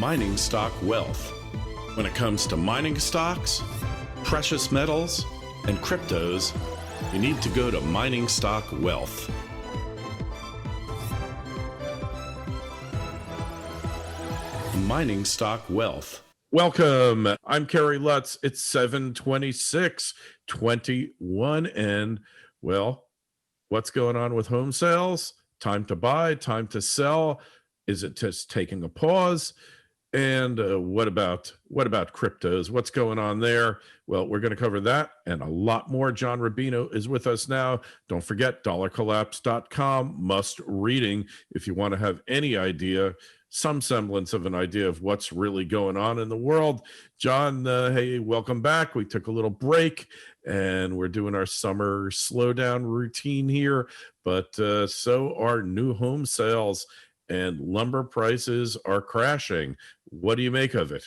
mining stock wealth. When it comes to mining stocks, precious metals, and cryptos, you need to go to Mining Stock Wealth. Mining Stock Wealth. Welcome. I'm Kerry Lutz. It's 7/26/21, and well, what's going on with home sales? Time to buy, time to sell. Is it just taking a pause? And what about cryptos? What's going on there? Well, we're going to cover that and a lot more. John Rubino is with us now. Don't forget, dollarcollapse.com, must reading if you want to have any idea, some semblance of an idea of what's really going on in the world. John, hey, welcome back. We took a little break and we're doing our summer slowdown routine here, but so are new home sales and lumber prices are crashing. What do you make of it?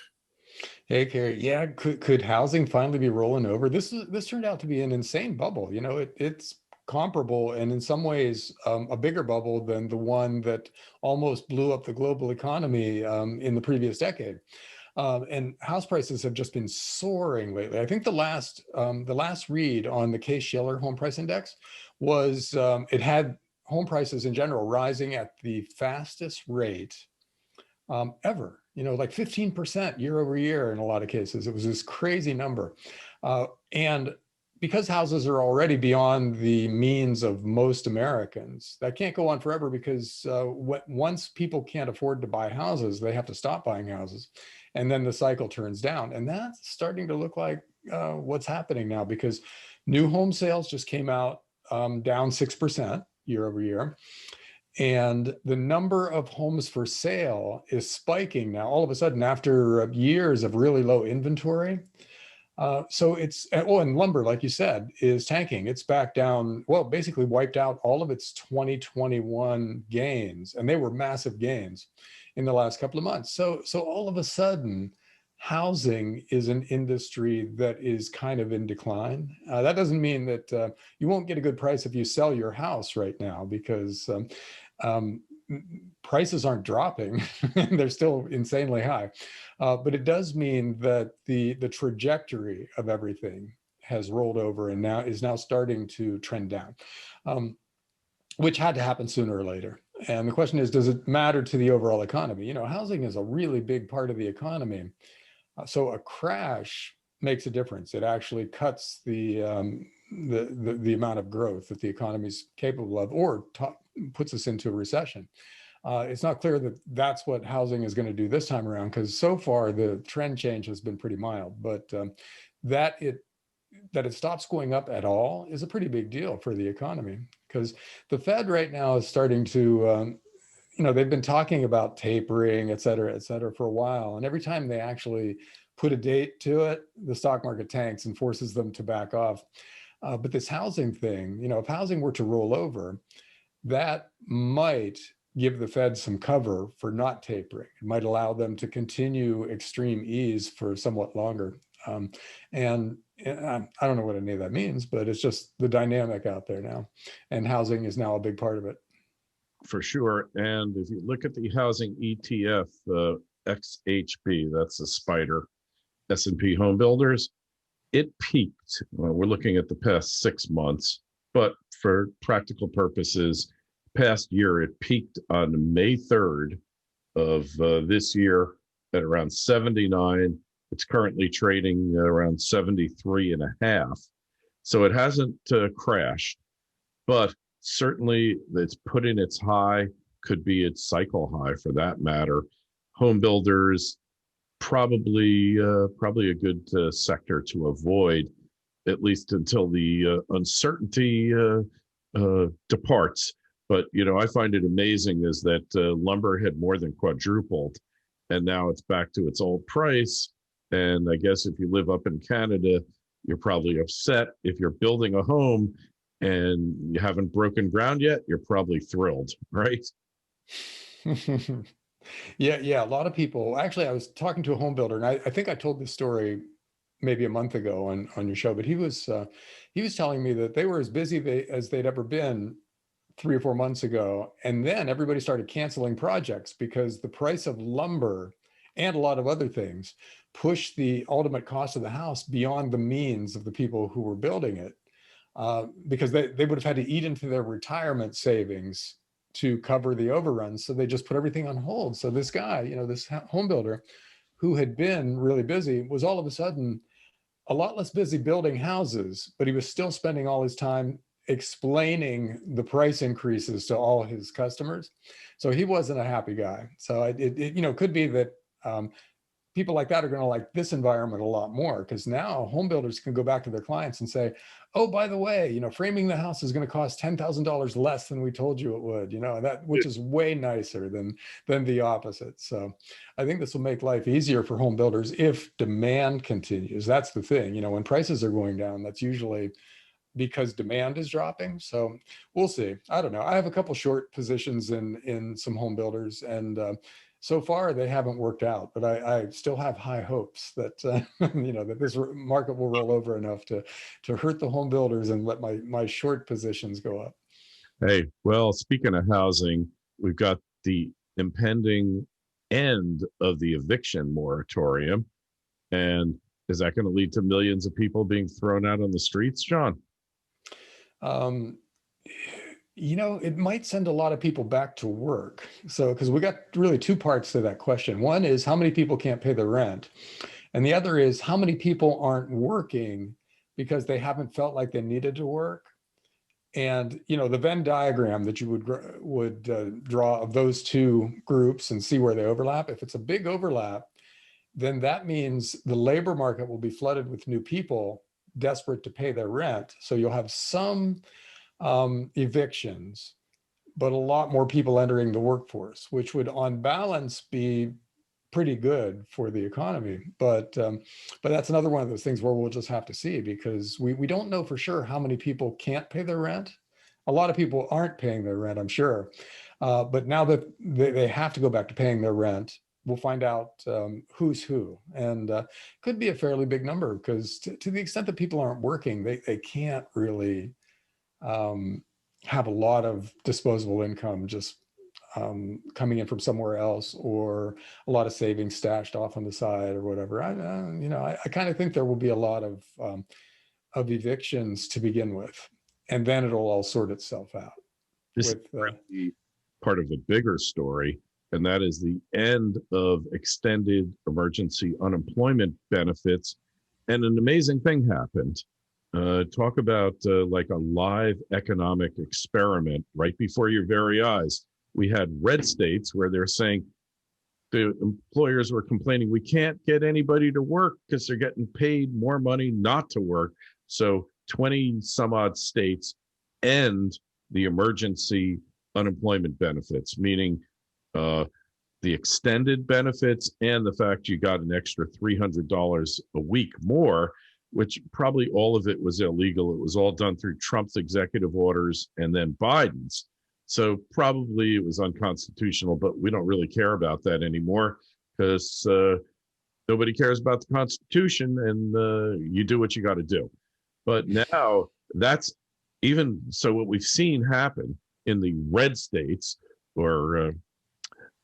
Hey, Carrie. Yeah, could housing finally be rolling over? This turned out to be an insane bubble. You know, it's comparable and in some ways a bigger bubble than the one that almost blew up the global economy in the previous decade. And house prices have just been soaring lately. I think the last read on the Case-Shiller Home Price Index was it had home prices in general rising at the fastest rate ever, like 15% year over year in a lot of cases. It was this crazy number. And because houses are already beyond the means of most Americans, that can't go on forever because once people can't afford to buy houses, they have to stop buying houses. And then the cycle turns down. And that's starting to look like what's happening now because new home sales just came out down 6% year over year. And the number of homes for sale is spiking now all of a sudden after years of really low inventory. So and lumber, like you said, is tanking. It's back down, well, basically wiped out all of its 2021 gains. And they were massive gains in the last couple of months. So all of a sudden, housing is an industry that is kind of in decline. That doesn't mean that you won't get a good price if you sell your house right now because prices aren't dropping. They're still insanely high. But it does mean that the trajectory of everything has rolled over and is now starting to trend down, which had to happen sooner or later. And the question is, does it matter to the overall economy? Housing is a really big part of the economy. So a crash makes a difference. It actually cuts the amount of growth that the economy is capable of, or puts us into a recession. It's not clear that that's what housing is going to do this time around, because so far the trend change has been pretty mild. But that it stops going up at all is a pretty big deal for the economy, because the Fed right now is starting to they've been talking about tapering, et cetera, for a while. And every time they actually put a date to it, the stock market tanks and forces them to back off. But this housing thing, if housing were to roll over, that might give the Fed some cover for not tapering. It might allow them to continue extreme ease for somewhat longer. And I don't know what any of that means, but it's just the dynamic out there now. And housing is now a big part of it. For sure. And if you look at the housing ETF, XHB, that's a spider, S&P Home Builders, it peaked. We're looking at the past 6 months, but for practical purposes, past year, it peaked on May 3rd of this year at around 79. It's currently trading around 73.5. So it hasn't crashed, but certainly it's put in its high, could be its cycle high for that matter. Home builders, probably a good sector to avoid, at least until the uncertainty departs. But, I find it amazing is that lumber had more than quadrupled, and now it's back to its old price. And I guess if you live up in Canada, you're probably upset. If you're building a home and you haven't broken ground yet, you're probably thrilled, right? Yeah. A lot of people, actually, I was talking to a home builder, and I think I told this story maybe a month ago on your show, but he was telling me that they were as busy as they'd ever been 3 or 4 months ago. And then everybody started canceling projects because the price of lumber and a lot of other things, push the ultimate cost of the house beyond the means of the people who were building it, because they would have had to eat into their retirement savings to cover the overruns. So they just put everything on hold. So this guy, this home builder who had been really busy was all of a sudden a lot less busy building houses, but he was still spending all his time explaining the price increases to all his customers. So he wasn't a happy guy. So it could be that people like that are going to like this environment a lot more, because now home builders can go back to their clients and say, oh, by the way, framing the house is going to cost $10,000 less than we told you it would, that, which is way nicer than the opposite. So I think this will make life easier for home builders if demand continues. That's the thing, when prices are going down, that's usually because demand is dropping. So we'll see. I don't know. I have a couple short positions in some home builders, and so far they haven't worked out, but I still have high hopes that that this market will roll over enough to hurt the home builders and let my short positions go up. Hey, well, speaking of housing, we've got the impending end of the eviction moratorium. And is that going to lead to millions of people being thrown out on the streets, John? It might send a lot of people back to work. So, because we got really two parts to that question. One is how many people can't pay the rent? And the other is how many people aren't working because they haven't felt like they needed to work. And, the Venn diagram that you would draw of those two groups and see where they overlap, if it's a big overlap, then that means the labor market will be flooded with new people desperate to pay their rent. So you'll have some evictions, but a lot more people entering the workforce, which would on balance be pretty good for the economy. But that's another one of those things where we'll just have to see, because we don't know for sure how many people can't pay their rent. A lot of people aren't paying their rent, I'm sure. But now that they have to go back to paying their rent, we'll find out who's who. And could be a fairly big number, because to the extent that people aren't working, they can't really have a lot of disposable income just coming in from somewhere else, or a lot of savings stashed off on the side or whatever. I kind of think there will be a lot of evictions to begin with, and then it'll all sort itself out. This is part of the bigger story, and that is the end of extended emergency unemployment benefits. And an amazing thing happened. Talk about like a live economic experiment right before your very eyes. We had red states where they're saying the employers were complaining, we can't get anybody to work because they're getting paid more money not to work. So 20 some odd states end the emergency unemployment benefits, meaning the extended benefits and the fact you got an extra $300 a week more, which probably all of it was illegal. It was all done through Trump's executive orders and then Biden's. So probably it was unconstitutional, but we don't really care about that anymore, because nobody cares about the Constitution, and you do what you got to do. But now that's even so what we've seen happen in the red states, or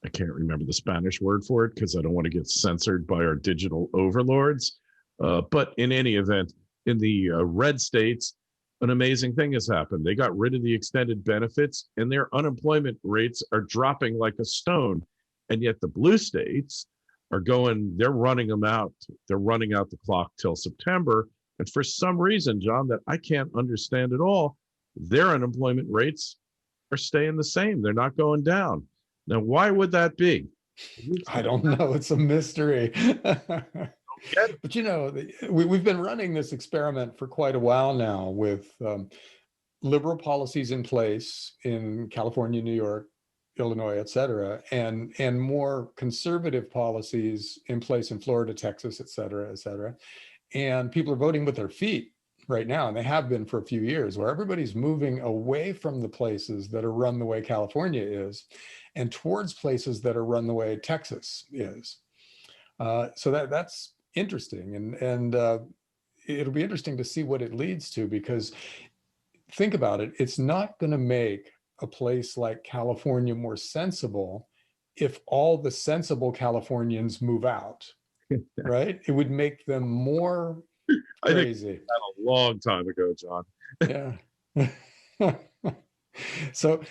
I can't remember the Spanish word for it because I don't want to get censored by our digital overlords. But in any event, in the red states, an amazing thing has happened. They got rid of the extended benefits, and their unemployment rates are dropping like a stone. And yet the blue states are they're running them out. They're running out the clock till September. And for some reason, John, that I can't understand at all, their unemployment rates are staying the same. They're not going down. Now, why would that be? I don't know. It's a mystery. But we've been running this experiment for quite a while now with liberal policies in place in California, New York, Illinois, et cetera, and more conservative policies in place in Florida, Texas, et cetera, et cetera. And people are voting with their feet right now, and they have been for a few years, where everybody's moving away from the places that are run the way California is and towards places that are run the way Texas is. So that's interesting, and it'll be interesting to see what it leads to, because think about it, it's not going to make a place like California more sensible if all the sensible Californians move out, right? It would make them more I think crazy. that a long time ago, John. Yeah. So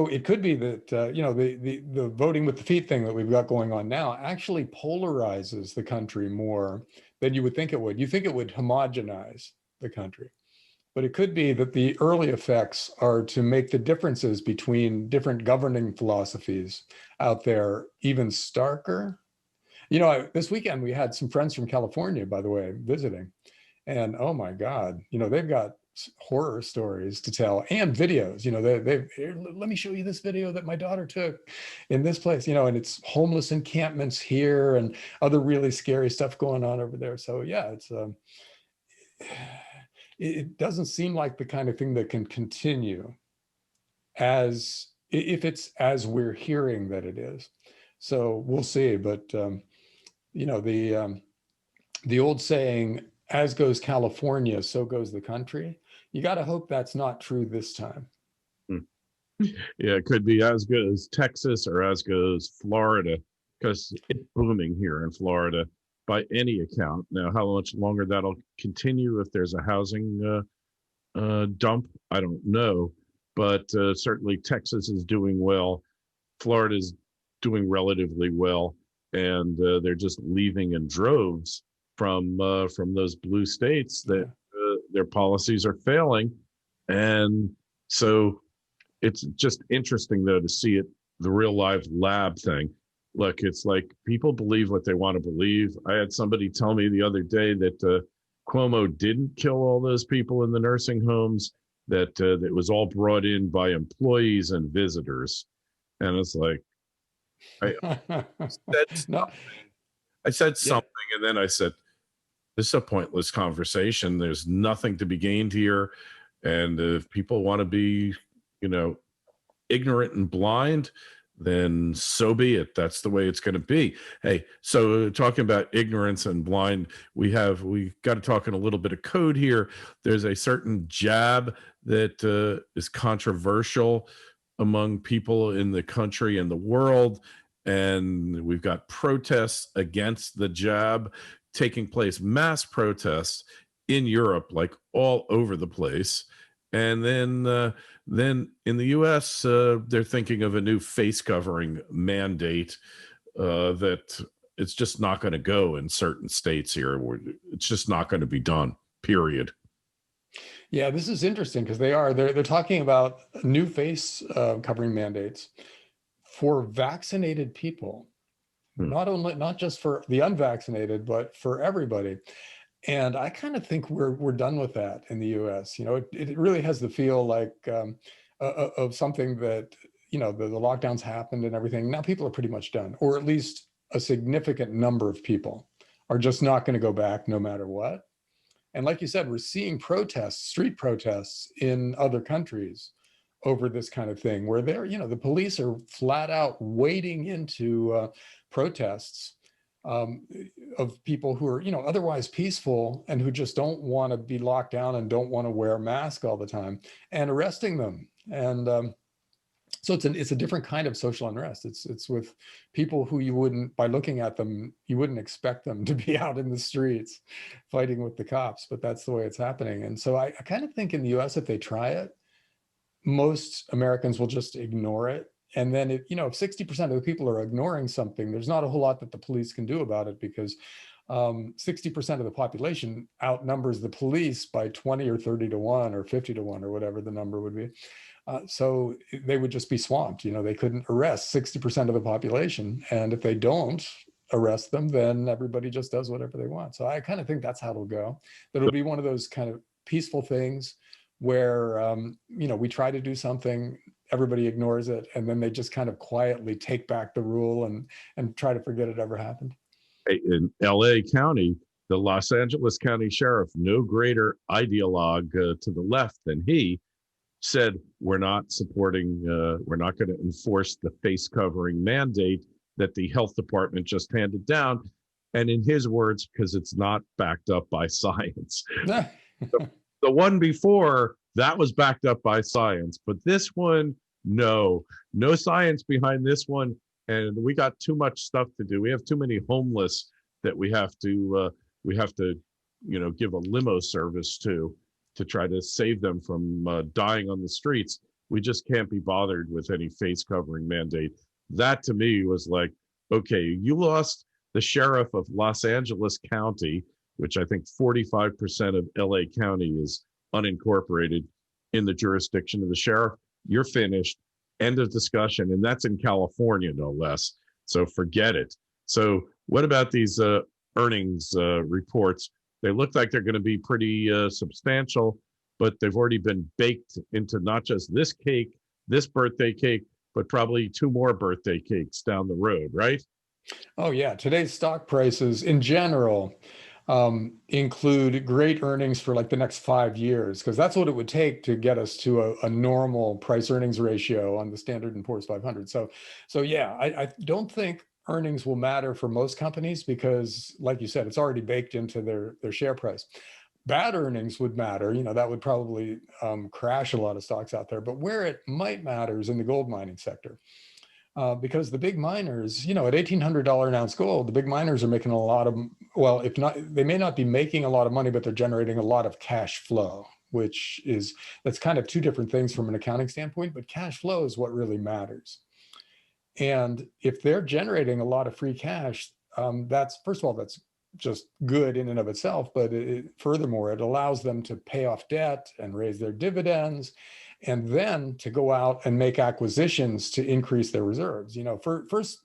it could be that the voting with the feet thing that we've got going on now actually polarizes the country more than you would think it would. You think it would homogenize the country, but it could be that the early effects are to make the differences between different governing philosophies out there even starker. This weekend we had some friends from California, by the way, visiting, and oh my God, they've got horror stories to tell and videos. Let me show you this video that my daughter took in this place, and it's homeless encampments here and other really scary stuff going on over there. So yeah, it doesn't seem like the kind of thing that can continue as if it's as we're hearing that it is. So we'll see. But the old saying, as goes California, so goes the country. You got to hope that's not true this time. Yeah, it could be as good as Texas or as good as Florida, because it's booming here in Florida by any account. Now, how much longer that'll continue, if there's a housing dump, I don't know. But certainly Texas is doing well. Florida's doing relatively well. And they're just leaving in droves from those blue states that their policies are failing. And so it's just interesting, though, to see it, the real live lab thing. Look, it's like people believe what they want to believe. I had somebody tell me the other day that Cuomo didn't kill all those people in the nursing homes, that it was all brought in by employees and visitors. And it's like, I said No, I said yeah. something, and then I said, this is a pointless conversation. There's nothing to be gained here. And if people want to be, ignorant and blind, then so be it. That's the way it's going to be. Hey, so talking about ignorance and blind, we got to talk in a little bit of code here. There's a certain jab that is controversial among people in the country and the world. And we've got protests against the jab taking place, mass protests in Europe, like all over the place. And then in the U.S., they're thinking of a new face covering mandate that it's just not going to go in certain states here. It's just not going to be done, period. Yeah, this is interesting because they're talking about new face covering mandates for vaccinated people, not just for the unvaccinated, but for everybody. And I kind of think we're done with that in the U.S. It really has the feel like of something that the lockdowns happened and everything. Now people are pretty much done, or at least a significant number of people are just not going to go back no matter what. And like you said, we're seeing protests, street protests in other countries over this kind of thing, where the police are flat out wading into protests of people who are, otherwise peaceful and who just don't want to be locked down and don't want to wear a mask all the time, and arresting them. And so it's a different kind of social unrest. It's with people who you wouldn't, by looking at them, you wouldn't expect them to be out in the streets fighting with the cops, but that's the way it's happening. And so I kind of think in the US, if they try it, most Americans will just ignore it. And then if 60% of the people are ignoring something, there's not a whole lot that the police can do about it, because 60% of the population outnumbers the police by 20 or 30 to 1 or 50 to 1 or whatever the number would be. So they would just be swamped. They couldn't arrest 60% of the population. And if they don't arrest them, then everybody just does whatever they want. So I kind of think that's how it'll go. That it'll be one of those kind of peaceful things where, we try to do something, everybody ignores it, and then they just kind of quietly take back the rule and try to forget it ever happened. In LA County, the Los Angeles County Sheriff, no greater ideologue to the left than he, said, we're not going to enforce the face covering mandate that the health department just handed down. And in his words, because it's not backed up by science. The one before, that was backed up by science, but this one, no science behind this one. and we got too much stuff to do. We have too many homeless that we have to give a limo service to try to save them from dying on the streets. We just can't be bothered with any face covering mandate. That to me was like, okay, you lost the sheriff of Los Angeles County, which I think 45% of LA County is unincorporated in the jurisdiction of the sheriff. You're finished. End of discussion. And that's in California, no less. So forget it. So what about these earnings reports? They look like they're going to be pretty substantial, but they've already been baked into not just this cake, this birthday cake, but probably two more birthday cakes down the road, right? Oh yeah, today's stock prices in general include great earnings for like the next 5 years, because that's what it would take to get us to a normal price earnings ratio on the Standard and Poor's 500. So yeah, I don't think earnings will matter for most companies because, like you said, it's already baked into their share price. Bad earnings would matter, that would probably crash a lot of stocks out there. But where it might matter is in the gold mining sector. Because the big miners, at $1,800 an ounce gold, the big miners are making a lot of, well, if not, they may not be making a lot of money, but they're generating a lot of cash flow, that's kind of two different things from an accounting standpoint, but cash flow is what really matters. And if they're generating a lot of free cash, that's, first of all, that's just good in and of itself, but furthermore, it allows them to pay off debt and raise their dividends, and then to go out and make acquisitions to increase their reserves. First,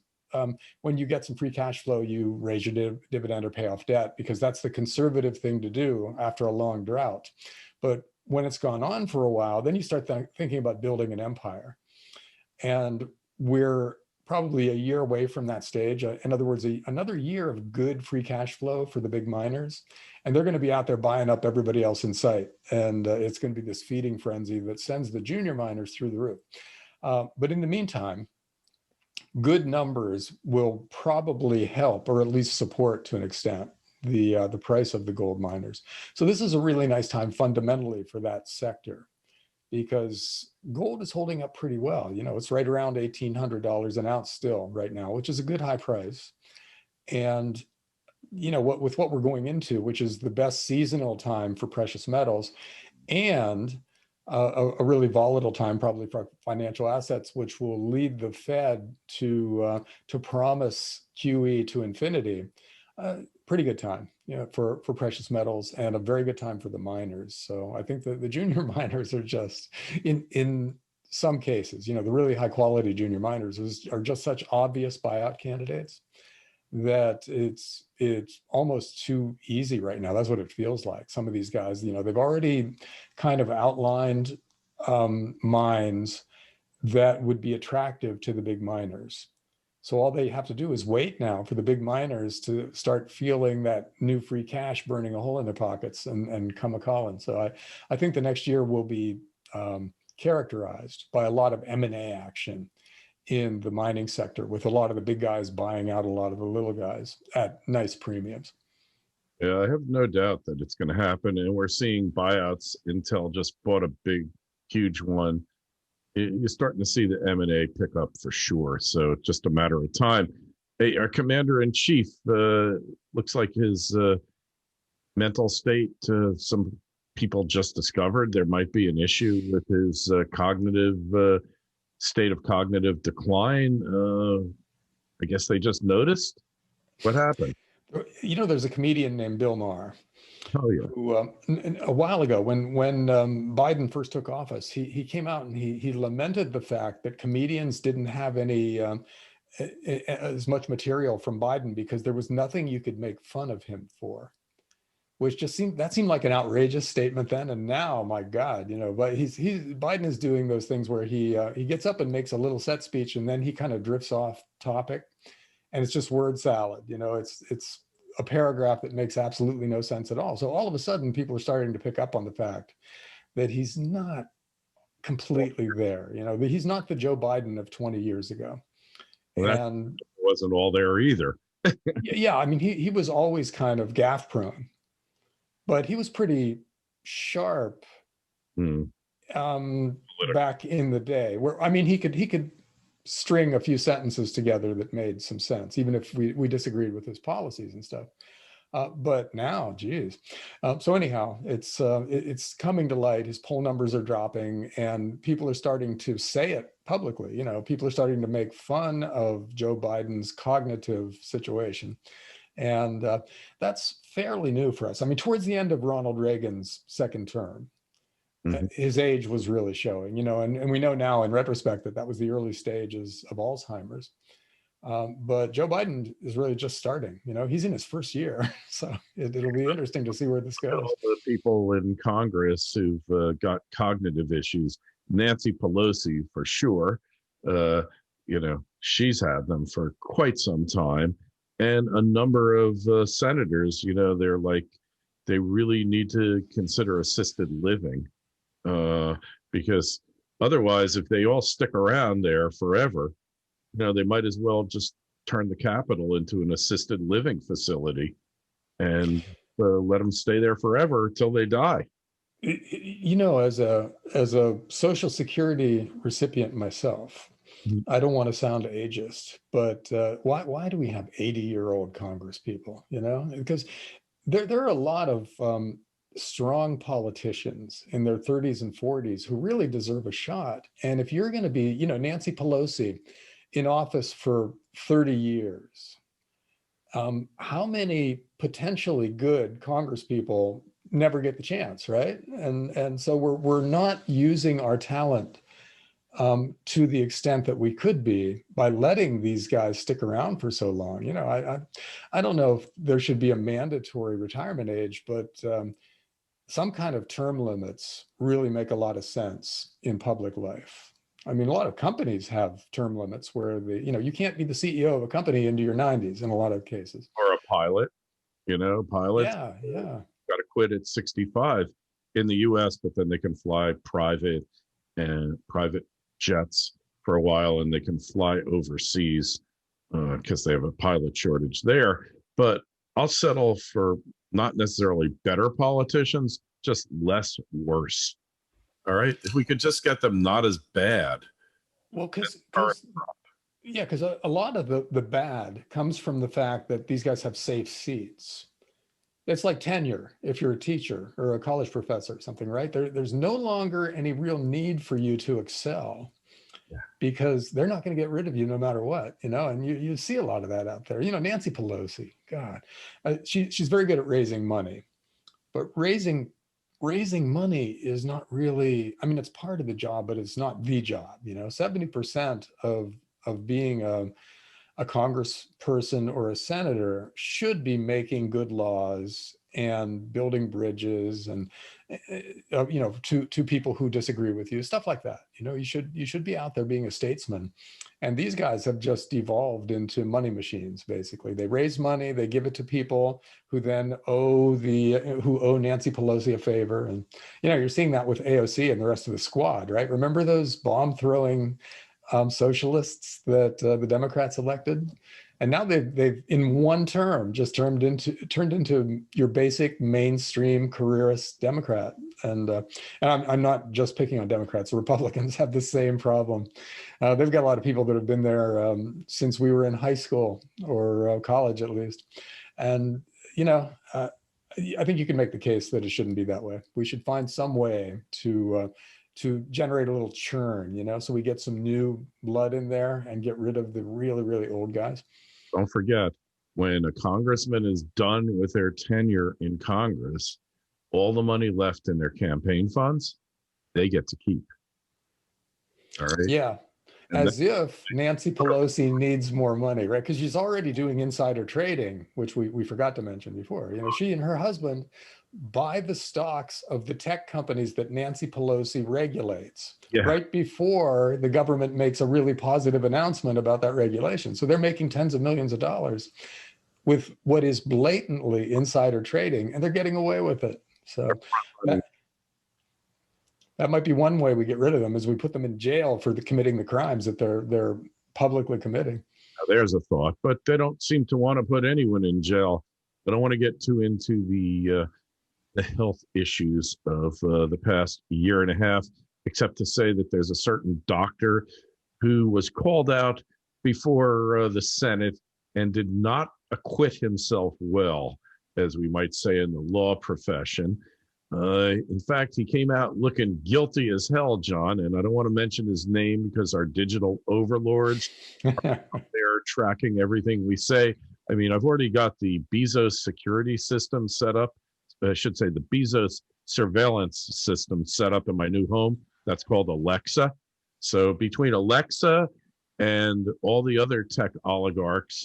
when you get some free cash flow, you raise your dividend or pay off debt, because that's the conservative thing to do after a long drought. But when it's gone on for a while, then you start thinking about building an empire. And we're probably a year away from that stage. In other words, another year of good free cash flow for the big miners. And they're going to be out there buying up everybody else in sight. And it's going to be this feeding frenzy that sends the junior miners through the roof. But in the meantime, good numbers will probably help, or at least support to an extent, the price of the gold miners. So this is a really nice time fundamentally for that sector, because gold is holding up pretty well. It's right around $1,800 an ounce still right now, which is a good high price. And with what we're going into, which is the best seasonal time for precious metals, and a really volatile time probably for financial assets, which will lead the Fed to promise QE to infinity. Pretty good time, for precious metals, and a very good time for the miners. So I think that the junior miners are just, in some cases, the really high quality junior miners are just such obvious buyout candidates that it's almost too easy right now. That's what it feels like. Some of these guys, they've already kind of outlined mines that would be attractive to the big miners. So all they have to do is wait now for the big miners to start feeling that new free cash burning a hole in their pockets and come a calling. So I think the next year will be characterized by a lot of M&A action in the mining sector, with a lot of the big guys buying out a lot of the little guys at nice premiums. Yeah, I have no doubt that it's going to happen. And we're seeing buyouts. Intel just bought a big, huge one. You're starting to see the M&A pick up for sure. So it's just a matter of time. Hey, our commander in chief looks like his mental state, some people just discovered there might be an issue with his cognitive state of cognitive decline. I guess they just noticed. What happened? There's a comedian named Bill Maher. Oh yeah. Who a while ago, when Biden first took office, he came out and he lamented the fact that comedians didn't have any as much material from Biden, because there was nothing you could make fun of him for, which just seemed like an outrageous statement then. And now, my God, but Biden is doing those things where he gets up and makes a little set speech, and then he kind of drifts off topic, and it's just word salad. It's a paragraph that makes absolutely no sense at all. So all of a sudden, people are starting to pick up on the fact that he's not completely there. He's not the Joe Biden of 20 years ago. Well, and wasn't all there either. Yeah, I mean, he was always kind of gaffe prone, but he was pretty sharp back in the day. Where, I mean, he could string a few sentences together that made some sense, even if we disagreed with his policies and stuff. But now, geez. So anyhow, it's coming to light. His poll numbers are dropping, and people are starting to say it publicly. You know, people are starting to make fun of Joe Biden's cognitive situation. And that's fairly new for us. I mean, towards the end of Ronald Reagan's second term, Mhm. his age was really showing, you know, and we know now in retrospect that that was the early stages of Alzheimer's. But Joe Biden is really just starting, you know, he's in his first year. So it'll be interesting to see where this goes. All the people in Congress who've got cognitive issues, Nancy Pelosi for sure, uh, you know, she's had them for quite some time. And a number of senators, you know, they're like, they really need to consider assisted living uh, because otherwise, if they all stick around there forever, you know, they might as well just turn the Capitol into an assisted living facility and let them stay there forever till they die. You know, as a Social Security recipient myself, Mhm. I don't want to sound ageist, but why do we have 80-year-old Congress people? You know, because there are a lot of strong politicians in their 30s and 40s who really deserve a shot. And if you're going to be, you know, Nancy Pelosi in office for 30 years, how many potentially good Congress people never get the chance, right? And so we're not using our talent to the extent that we could be by letting these guys stick around for so long. You know, I don't know if there should be a mandatory retirement age, but some kind of term limits really make a lot of sense in public life. I mean, a lot of companies have term limits where you know, you can't be the CEO of a company into your 90s in a lot of cases. Or a pilot, you know, pilots Yeah, yeah. got to quit at 65 in the US, but then they can fly private jets for a while and they can fly overseas because they have a pilot shortage there. But I'll settle for not necessarily better politicians, just less worse. All right. If we could just get them not as bad. Well, All because a lot of the bad comes from the fact that these guys have safe seats. It's like tenure if you're a teacher or a college professor or something, right? There's no longer any real need for you to excel because they're not going to get rid of you no matter what, you know, and you see a lot of that out there. You know, Nancy Pelosi, God, she's very good at raising money, but raising money is not really, I mean, it's part of the job, but it's not the job. You know, 70% of being a congressperson or a senator should be making good laws and building bridges and you know, to people who disagree with you, stuff like that. You know, you should be out there being a statesman. And these guys have just devolved into money machines. Basically, they raise money, they give it to people who then who owe Nancy Pelosi a favor. And you know, you're seeing that with AOC and the rest of the squad, right? Remember those bomb throwing socialists that the Democrats elected, and now they've in one term just turned into your basic mainstream careerist Democrat. And I'm not just picking on Democrats. Republicans have the same problem. They've got a lot of people that have been there since we were in high school or college at least, and you know. I think you can make the case that it shouldn't be that way. We should find some way to generate a little churn, you know, so we get some new blood in there and get rid of the really, really old guys. Don't forget, when a congressman is done with their tenure in Congress, all the money left in their campaign funds, they get to keep. All right. Yeah, And as if Nancy Pelosi needs more money, right? Because she's already doing insider trading, which we forgot to mention before. You know, she and her husband buy the stocks of the tech companies that Nancy Pelosi regulates yeah, right before the government makes a really positive announcement about that regulation. So they're making tens of millions of dollars with what is blatantly insider trading, and they're getting away with it. So that that might be one way we get rid of them, is we put them in jail for committing the crimes that they're publicly committing. there's a thought, but they don't seem to want to put anyone in jail. I don't want to get too into the health issues of the past year and a half, except to say that there's a certain doctor who was called out before the Senate and did not acquit himself well, as we might say in the law profession. In fact, he came out looking guilty as hell, John, and I don't want to mention his name because our digital overlords are there tracking everything we say. I mean, I've already got the Bezos security system set up. I should say the Bezos surveillance system set up in my new home. That's called Alexa. So between Alexa and all the other tech oligarchs,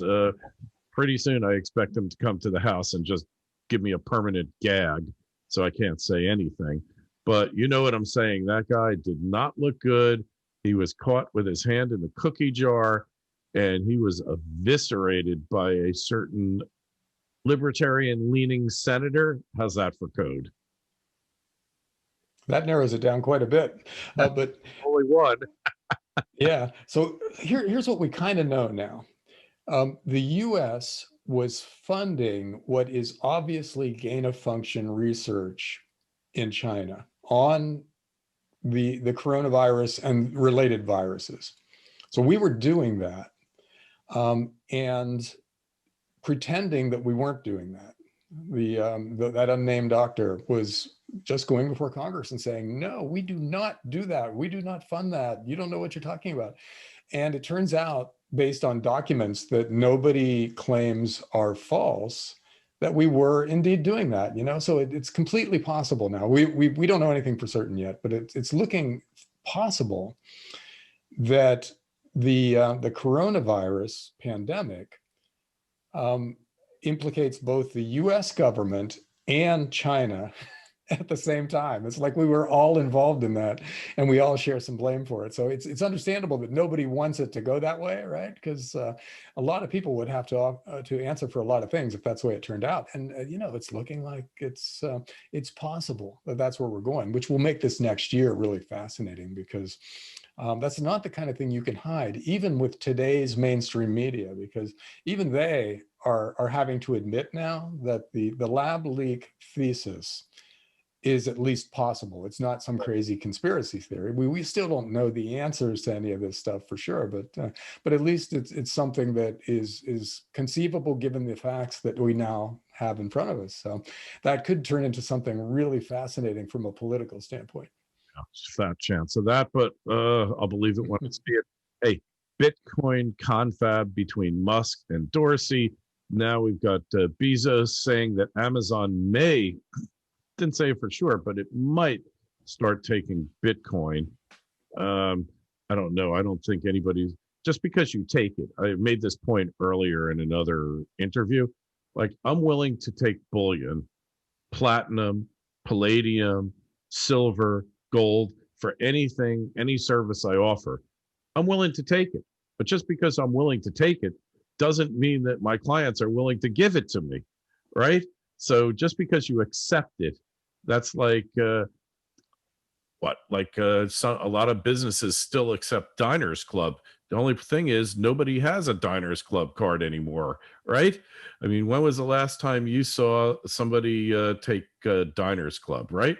pretty soon I expect them to come to the house and just give me a permanent gag so I can't say anything. But you know what I'm saying. That guy did not look good. He was caught with his hand in the cookie jar, and he was eviscerated by a certain libertarian-leaning senator. How's that for code? That narrows it down quite a bit. But Only one. yeah, so here's what we kind of know now. The US was funding what is obviously gain-of-function research in China on the coronavirus and related viruses. So we were doing that and pretending that we weren't doing that. That unnamed doctor was just going before Congress and saying, no, we do not do that. We do not fund that. You don't know what you're talking about. And it turns out, based on documents that nobody claims are false, that we were indeed doing that, so it's completely possible now. We don't know anything for certain yet, but it's looking possible that the coronavirus pandemic implicates both the US government and China at the same time. It's like we were all involved in that and we all share some blame for it. So it's understandable that nobody wants it to go that way, right? Because a lot of people would have to answer for a lot of things if that's the way it turned out. And it's looking like it's possible that that's where we're going, which will make this next year really fascinating, because that's not the kind of thing you can hide, even with today's mainstream media, because even they are having to admit now that the lab leak thesis is at least possible. It's not some crazy conspiracy theory. We still don't know the answers to any of this stuff for sure, but at least it's something that is conceivable given the facts that we now have in front of us. So that could turn into something really fascinating from a political standpoint. Yeah, fat chance of that, but I'll believe it when I see it. Hey, Bitcoin confab between Musk and Dorsey. Now we've got Bezos saying that Amazon may, didn't say for sure, but it might start taking Bitcoin. I don't know. I don't think anybody's, just because you take it. I made this point earlier in another interview. Like, I'm willing to take bullion, platinum, palladium, silver, gold for anything, any service I offer. I'm willing to take it. But just because I'm willing to take it doesn't mean that my clients are willing to give it to me, right? So just because you accept it, that's like what? Like a lot of businesses still accept Diners Club. The only thing is nobody has a Diners Club card anymore, right? I mean, when was the last time you saw somebody take Diners Club, right?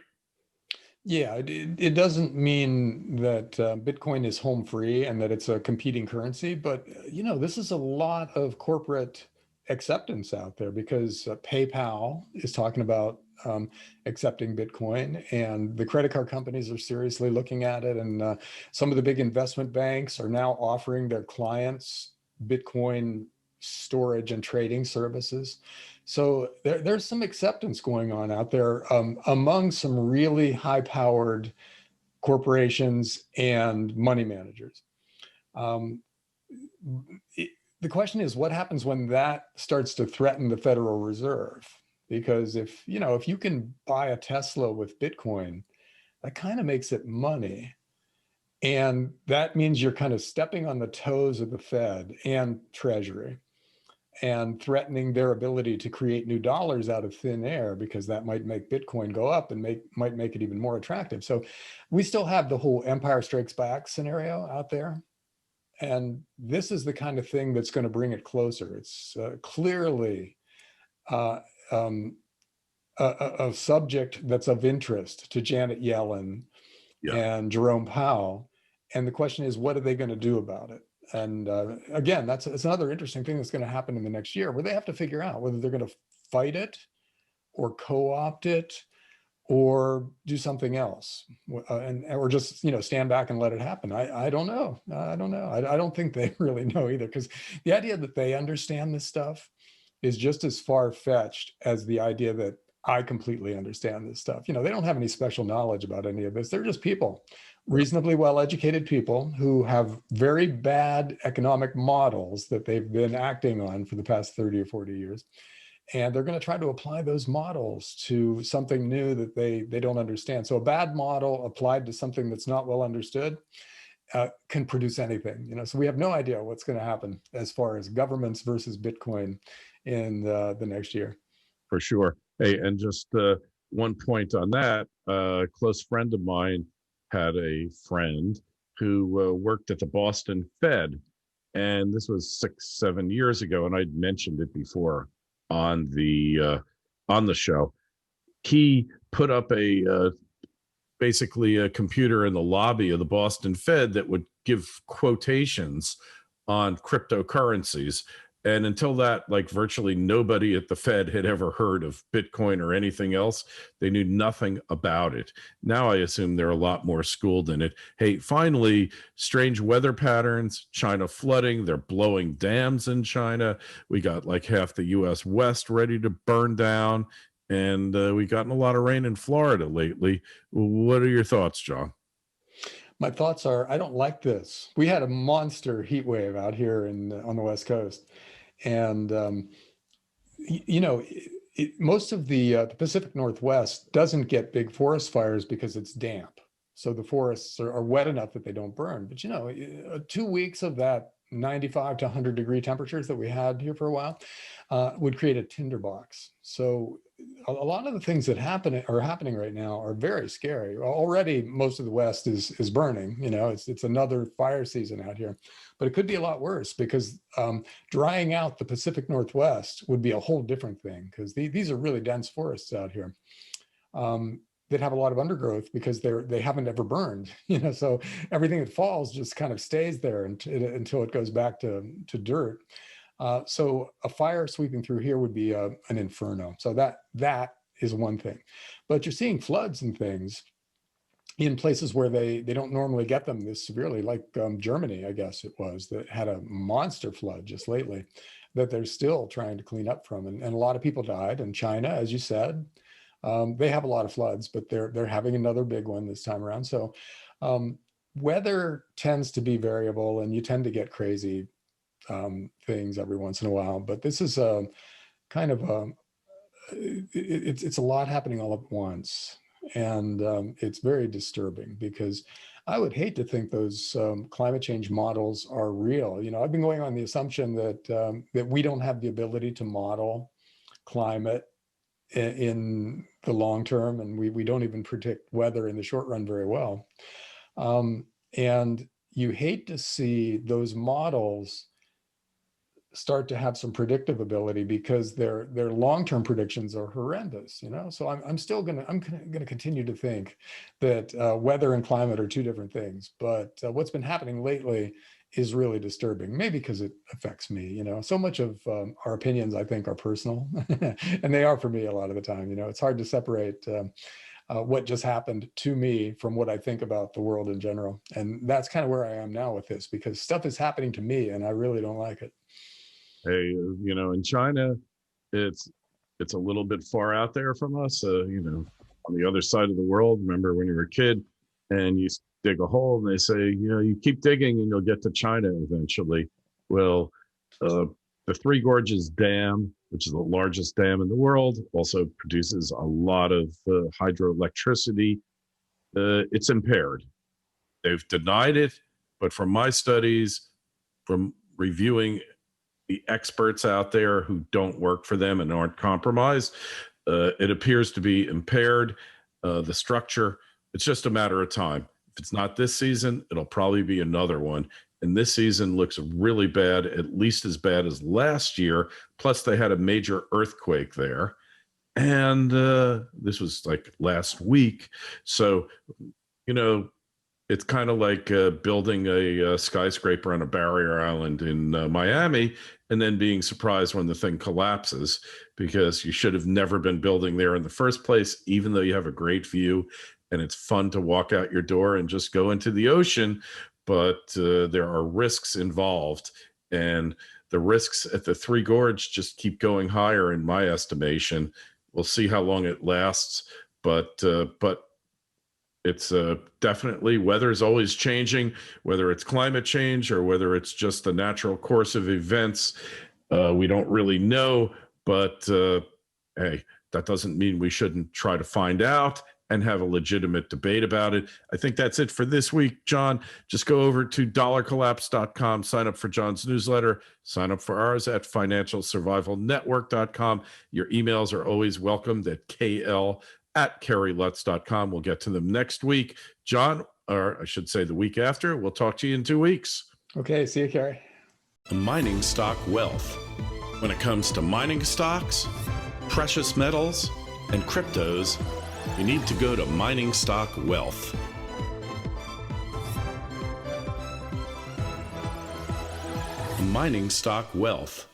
Yeah, it doesn't mean that Bitcoin is home free and that it's a competing currency, but this is a lot of corporate acceptance out there, because PayPal is talking about accepting Bitcoin, and the credit card companies are seriously looking at it, and some of the big investment banks are now offering their clients Bitcoin storage and trading services. So there's some acceptance going on out there among some really high-powered corporations and money managers. The question is, what happens when that starts to threaten the Federal Reserve? Because if you can buy a Tesla with Bitcoin, that kind of makes it money. And that means you're kind of stepping on the toes of the Fed and Treasury, and threatening their ability to create new dollars out of thin air, because that might make Bitcoin go up and might make it even more attractive. So we still have the whole Empire Strikes Back scenario out there. And this is the kind of thing that's going to bring it closer. It's clearly a subject that's of interest to Janet Yellen Yeah. and Jerome Powell. And the question is, what are they going to do about it? And again, it's another interesting thing that's going to happen in the next year, where they have to figure out whether they're going to fight it or co-opt it or do something else, or just stand back and let it happen. I don't know. I don't know. I don't think they really know either, because the idea that they understand this stuff is just as far-fetched as the idea that I completely understand this stuff. They don't have any special knowledge about any of this. They're just people, reasonably well-educated people who have very bad economic models that they've been acting on for the past 30 or 40 years. And they're going to try to apply those models to something new that they don't understand. So a bad model applied to something that's not well understood can produce anything. So we have no idea what's going to happen as far as governments versus Bitcoin in the next year. For sure. Hey, and just one point on that, a close friend of mine had a friend who worked at the Boston Fed, and this was 6-7 years ago, and I'd mentioned it before on the show. He put up basically a computer in the lobby of the Boston Fed that would give quotations on cryptocurrencies. And until that, like, virtually nobody at the Fed had ever heard of Bitcoin or anything else. They knew nothing about it. Now I assume they're a lot more schooled in it. Hey, finally, strange weather patterns, China flooding, they're blowing dams in China. We got like half the US West ready to burn down. And we've gotten a lot of rain in Florida lately. What are your thoughts, John? My thoughts are, I don't like this. We had a monster heat wave out here on the West Coast. And, most of the Pacific Northwest doesn't get big forest fires because it's damp. So the forests are wet enough that they don't burn. But, 2 weeks of that 95 to 100 degree temperatures that we had here for a while would create a tinderbox. So a lot of the things that are happening right now are very scary. Already, most of the West is burning. It's another fire season out here, but it could be a lot worse, because drying out the Pacific Northwest would be a whole different thing, because these are really dense forests out here that have a lot of undergrowth because they haven't ever burned. So everything that falls just kind of stays there until it goes back to dirt. So a fire sweeping through here would be an inferno. So that is one thing. But you're seeing floods and things in places where they don't normally get them this severely, like Germany, I guess it was, that had a monster flood just lately that they're still trying to clean up from. And a lot of people died. And China, as you said, they have a lot of floods, but they're having another big one this time around. So weather tends to be variable, and you tend to get crazy things every once in a while. But this is a kind of it's a lot happening all at once, and it's very disturbing, because I would hate to think those climate change models are real. I've been going on the assumption that we don't have the ability to model climate in the long term, and we don't even predict weather in the short run very well. And you hate to see those models start to have some predictive ability, because their long-term predictions are horrendous. So I'm gonna continue to think that weather and climate are two different things. But what's been happening lately is really disturbing, maybe because it affects me. So much of our opinions, I think, are personal, and they are for me a lot of the time. It's hard to separate what just happened to me from what I think about the world in general. And that's kind of where I am now with this, because stuff is happening to me and I really don't like it. Hey, in China, it's a little bit far out there from us, on the other side of the world. Remember when you were a kid and you dig a hole and they say, you keep digging and you'll get to China eventually. Well, the Three Gorges Dam, which is the largest dam in the world, also produces a lot of hydroelectricity. It's impaired. They've denied it, but from my studies, from reviewing the experts out there who don't work for them and aren't compromised, it appears to be impaired. The structure, it's just a matter of time. If it's not this season, it'll probably be another one. And this season looks really bad, at least as bad as last year. Plus, they had a major earthquake there. And this was like last week. So, It's kind of like building a skyscraper on a barrier island in Miami and then being surprised when the thing collapses because you should have never been building there in the first place, even though you have a great view and it's fun to walk out your door and just go into the ocean. But there are risks involved. And the risks at the Three Gorge just keep going higher, in my estimation. We'll see how long it lasts. But it's definitely, weather is always changing, whether it's climate change or whether it's just the natural course of events. We don't really know, but hey, that doesn't mean we shouldn't try to find out and have a legitimate debate about it. I think that's it for this week, John. Just go over to dollarcollapse.com, sign up for John's newsletter, sign up for ours at financialsurvivalnetwork.com. Your emails are always welcomed at kl@kerrylutz.com. We'll get to them next week. John, or I should say the week after. We'll talk to you in 2 weeks. Okay, see you, Kerry. Mining stock wealth. When it comes to mining stocks, precious metals, and cryptos, you need to go to Mining Stock Wealth. Mining Stock Wealth.